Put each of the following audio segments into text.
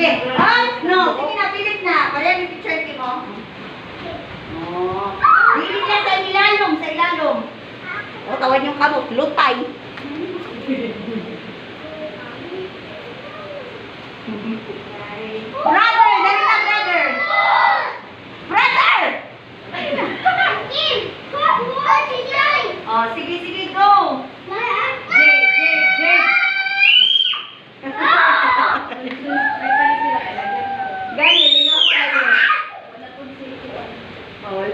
Sige. Ah, no. Sige na, pilit na. Kaya yung picture mo. Oh. Pilit na sa ilalong, sa ilalong. O, tawan yung kamot. Lutay. Brother! Dali na, brother! Brother! Oh, sige, sige, go!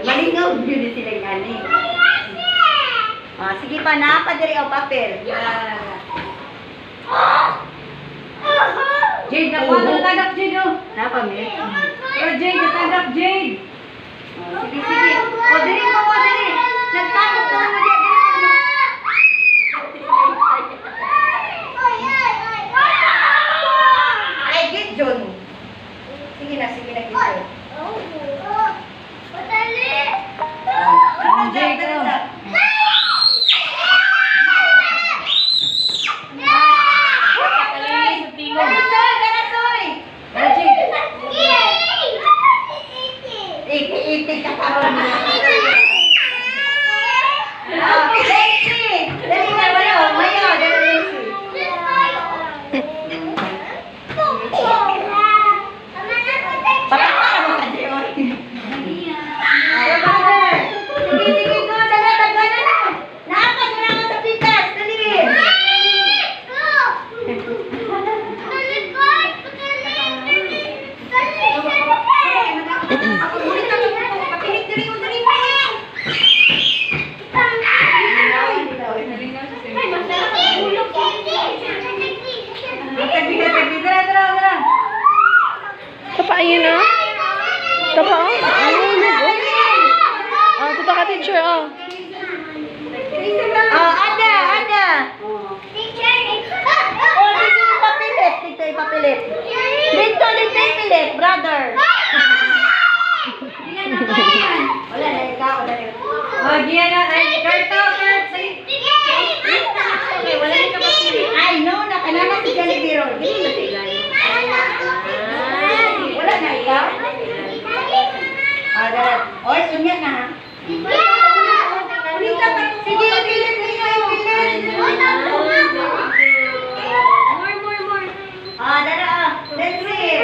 Malingaw yun din sila gani. Sige pa na, padiri o papel. Jade, nakuha ka natagap, Jade, oh. Napamit. Pero Jade, natagap, Jade. Sige, sige. O, diri mo, diri. Nagtanong ka mo dyan, ay, get John. Sige na, get John. Jade, oh. Itik ka karon na. Lexi! Dali na mayo, dali Lexi. Papakita mo ka diyo. Sige, go, dali, tagana na. Nakakad mo na sa pitas, dali. Ayun na. Tapa, oh. Ayun na. Oh, tapa ka, teacher, oh. Oh, ada. Oh, dito ipapilit. Dito ipapilit, brother. Wala na ikaw, wala na. Oh, Gian na. Ay, Kurt. Wala na kapapilit. Ay, no, nakanana si Galibiro. Dito na sila. Wala na ikaw? Darat. Oy, sunya na ha? Ulit pa. Sige, pilit. Dara. Let's see.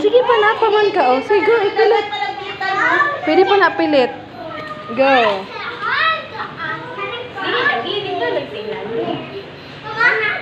Sige pa na, paman ka, oh. Sige, go, ipilit. Pwede pa na pilit. Go.